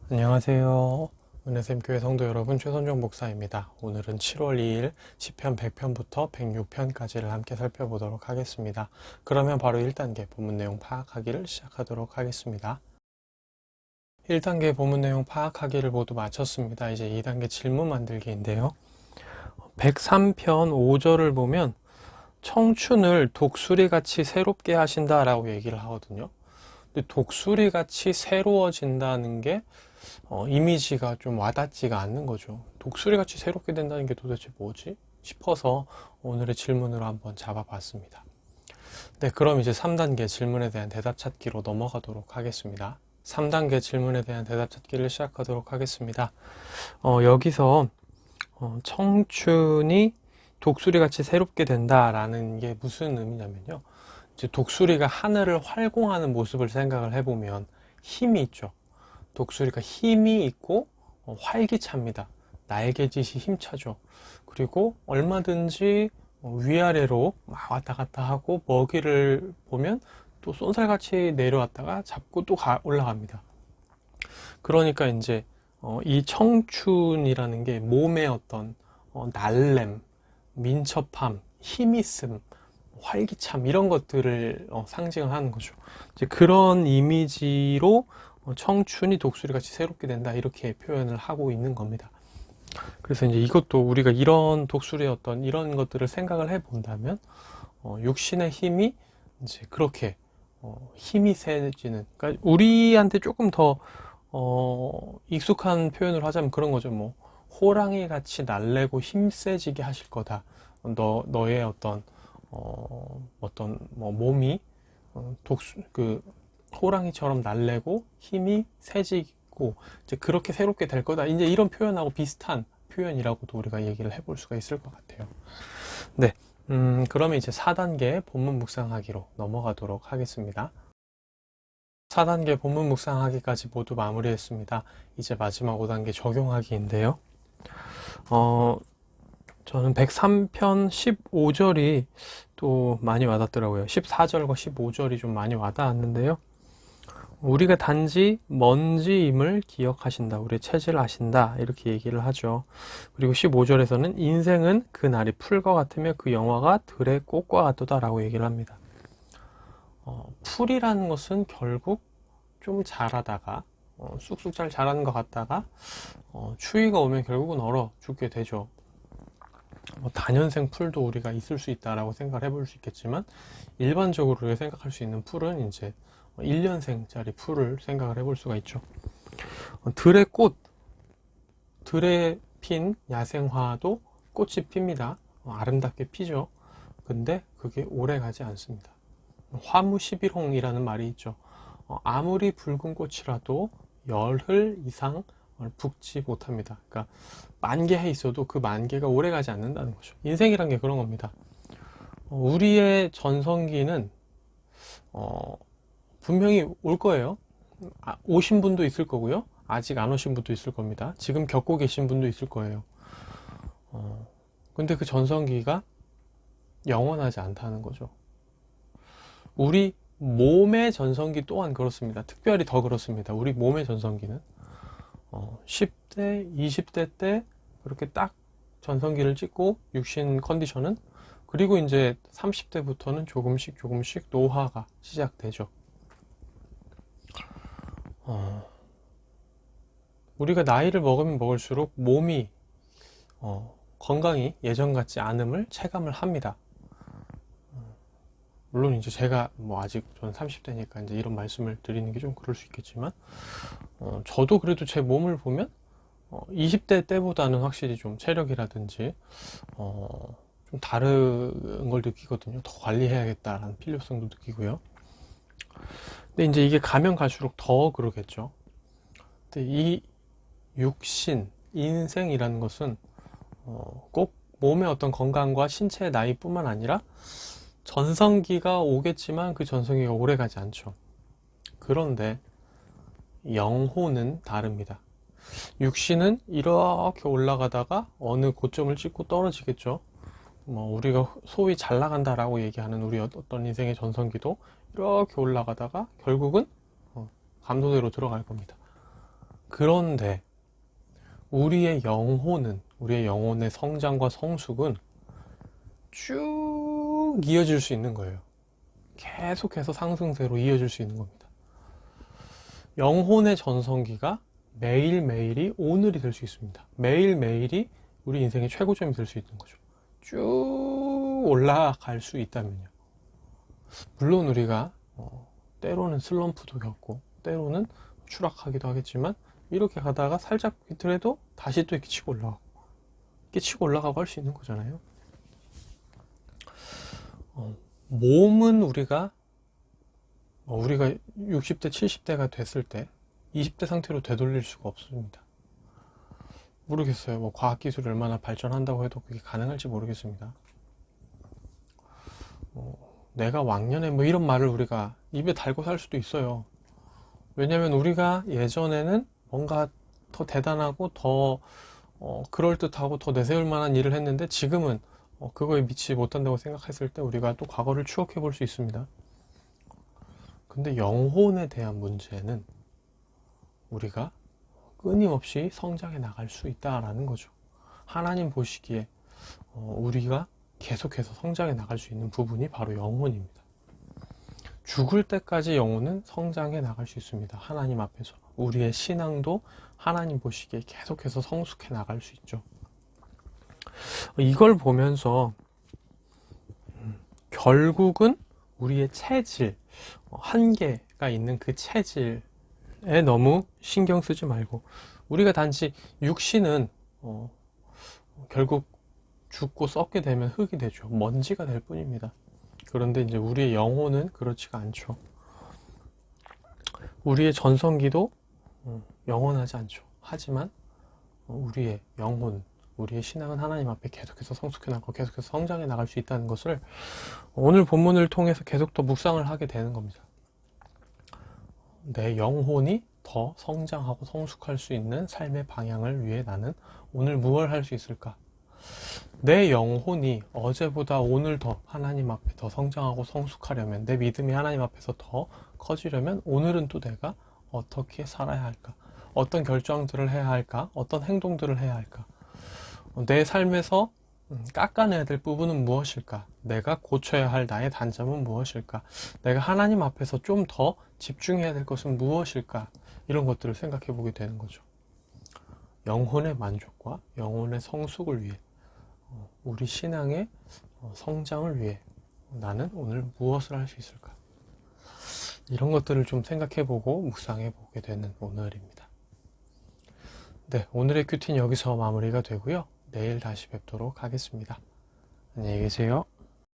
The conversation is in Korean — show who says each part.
Speaker 1: 안녕하세요. 은혜샘교회 성도 여러분, 최선종 목사입니다. 오늘은 7월 2일 시편 100편부터 106편까지를 함께 살펴보도록 하겠습니다. 그러면 바로 1단계 본문 내용 파악하기를 시작하도록 하겠습니다. 1단계 본문 내용 파악하기를 모두 마쳤습니다. 이제 2단계 질문 만들기인데요. 103편 5절을 보면 청춘을 독수리같이 새롭게 하신다라고 얘기를 하거든요. 근데 독수리같이 새로워진다는 게 이미지가 좀 와닿지가 않는 거죠. 독수리같이 새롭게 된다는 게 도대체 뭐지? 싶어서 오늘의 질문으로 한번 잡아봤습니다. 네, 그럼 이제 3단계 질문에 대한 대답 찾기로 넘어가도록 하겠습니다. 3단계 질문에 대한 대답 찾기를 시작하도록 하겠습니다. 여기서 청춘이 독수리같이 새롭게 된다라는 게 무슨 의미냐면요. 이제 독수리가 하늘을 활공하는 모습을 생각을 해보면 힘이 있죠. 독수리가 힘이 있고 활기찹니다. 날개짓이 힘차죠. 그리고 얼마든지 위아래로 왔다 갔다 하고 먹이를 보면 또 쏜살같이 내려왔다가 잡고 또 올라갑니다. 그러니까 이제 이 청춘이라는 게 몸의 어떤 날램, 민첩함, 힘있음, 활기참 이런 것들을 상징을 하는 거죠. 이제 그런 이미지로 청춘이 독수리같이 새롭게 된다 이렇게 표현을 하고 있는 겁니다. 그래서 이제 이것도 우리가 이런 독수리의 어떤 이런 것들을 생각을 해본다면 육신의 힘이 이제 그렇게 힘이 세지는, 그러니까 우리한테 조금 더 익숙한 표현을 하자면 그런 거죠. 뭐 호랑이 같이 날래고 힘세지게 하실 거다. 너의 어떤 몸이 호랑이처럼 날래고 힘이 세지고 이제 그렇게 새롭게 될 거다. 이제 이런 표현하고 비슷한 표현이라고도 우리가 얘기를 해볼 수가 있을 것 같아요. 네, 그러면 이제 4단계 본문 묵상하기로 넘어가도록 하겠습니다. 4단계 본문 묵상하기까지 모두 마무리했습니다. 이제 마지막 5단계 적용하기인데요. 저는 103편 15절이 또 많이 와닿더라고요. 14절과 15절이 좀 많이 와닿았는데요. 우리가 단지 먼지임을 기억하신다. 우리의 체질을 아신다. 이렇게 얘기를 하죠. 그리고 15절에서는 인생은 그 날이 풀과 같으며 그 영화가 들의 꽃과 같도다 라고 얘기를 합니다. 풀이라는 것은 결국 좀 자라다가 쑥쑥 잘 자라는 것 같다가 추위가 오면 결국은 얼어 죽게 되죠. 다년생 풀도 우리가 있을 수 있다라고 생각을 해볼 수 있겠지만 일반적으로 우리가 생각할 수 있는 풀은 이제 1년생짜리 풀을 생각을 해볼 수가 있죠. 들의 꽃, 들에 핀 야생화도 꽃이 핍니다. 아름답게 피죠. 근데 그게 오래 가지 않습니다. 화무십일홍이라는 말이 있죠. 아무리 붉은 꽃이라도 열흘 이상 붉지 못합니다. 그러니까 만개해 있어도 그 만개가 오래 가지 않는다는 거죠. 인생이란 게 그런 겁니다. 우리의 전성기는 분명히 올 거예요. 오신 분도 있을 거고요. 아직 안 오신 분도 있을 겁니다. 지금 겪고 계신 분도 있을 거예요. 근데 그 전성기가 영원하지 않다는 거죠. 우리 몸의 전성기 또한 그렇습니다. 특별히 더 그렇습니다. 우리 몸의 전성기는 10대, 20대 때 그렇게 딱 전성기를 찍고 육신 컨디션은, 그리고 이제 30대부터는 조금씩 노화가 시작되죠. 우리가 나이를 먹으면 먹을수록 몸이 건강이 예전 같지 않음을 체감을 합니다. 물론 이제 제가 아직 저는 30대니까 이제 이런 말씀을 드리는 게 좀 그럴 수 있겠지만 저도 그래도 제 몸을 보면 20대 때보다는 확실히 좀 체력이라든지 좀 다른 걸 느끼거든요. 더 관리해야겠다라는 필요성도 느끼고요. 근데 이제 이게 가면 갈수록 더 그러겠죠. 근데 이 육신, 인생이라는 것은 꼭 몸의 어떤 건강과 신체의 나이뿐만 아니라 전성기가 오겠지만 그 전성기가 오래 가지 않죠. 그런데 영혼은 다릅니다. 육신은 이렇게 올라가다가 어느 고점을 찍고 떨어지겠죠. 우리가 소위 잘 나간다라고 얘기하는 우리 어떤 인생의 전성기도 이렇게 올라가다가 결국은 감도대로 들어갈 겁니다. 그런데 우리의 영혼의 성장과 성숙은 쭉 이어질 수 있는 거예요. 계속해서 상승세로 이어질 수 있는 겁니다. 영혼의 전성기가 매일매일이 오늘이 될 수 있습니다. 매일매일이 우리 인생의 최고점이 될 수 있는 거죠. 쭉 올라갈 수 있다면요. 물론 우리가 때로는 슬럼프도 겪고 때로는 추락하기도 하겠지만 이렇게 가다가 살짝 비틀어도 다시 또 이렇게 치고 올라가고 이렇게 치고 올라가고 할 수 있는 거잖아요. 몸은 우리가 60대 70대가 됐을 때 20대 상태로 되돌릴 수가 없습니다. 모르겠어요. 뭐 과학기술이 얼마나 발전한다고 해도 그게 가능할지 모르겠습니다. 내가 왕년에 뭐 이런 말을 우리가 입에 달고 살 수도 있어요. 왜냐면 우리가 예전에는 뭔가 더 대단하고 더 그럴듯하고 더 내세울 만한 일을 했는데 지금은 그거에 미치지 못한다고 생각했을 때 우리가 또 과거를 추억해 볼 수 있습니다. 근데 영혼에 대한 문제는 우리가 끊임없이 성장해 나갈 수 있다라는 거죠. 하나님 보시기에 우리가 계속해서 성장해 나갈 수 있는 부분이 바로 영혼입니다. 죽을 때까지 영혼은 성장해 나갈 수 있습니다. 하나님 앞에서. 우리의 신앙도 하나님 보시기에 계속해서 성숙해 나갈 수 있죠. 이걸 보면서 결국은 우리의 체질, 한계가 있는 그 체질에 너무 신경 쓰지 말고 우리가 단지 육신은 결국 죽고 썩게 되면 흙이 되죠. 먼지가 될 뿐입니다. 그런데 이제 우리의 영혼은 그렇지가 않죠. 우리의 전성기도 영원하지 않죠. 하지만 우리의 영혼, 우리의 신앙은 하나님 앞에 계속해서 성숙해 나가고 계속해서 성장해 나갈 수 있다는 것을 오늘 본문을 통해서 계속 더 묵상을 하게 되는 겁니다. 내 영혼이 더 성장하고 성숙할 수 있는 삶의 방향을 위해 나는 오늘 무엇을 할 수 있을까? 내 영혼이 어제보다 오늘 더 하나님 앞에 더 성장하고 성숙하려면, 내 믿음이 하나님 앞에서 더 커지려면 오늘은 또 내가 어떻게 살아야 할까? 어떤 결정들을 해야 할까? 어떤 행동들을 해야 할까? 내 삶에서 깎아내야 될 부분은 무엇일까? 내가 고쳐야 할 나의 단점은 무엇일까? 내가 하나님 앞에서 좀 더 집중해야 될 것은 무엇일까? 이런 것들을 생각해 보게 되는 거죠. 영혼의 만족과 영혼의 성숙을 위해, 우리 신앙의 성장을 위해 나는 오늘 무엇을 할 수 있을까? 이런 것들을 좀 생각해 보고 묵상해 보게 되는 오늘입니다. 네, 오늘의 큐티는 여기서 마무리가 되고요. 내일 다시 뵙도록 하겠습니다. 안녕히 계세요.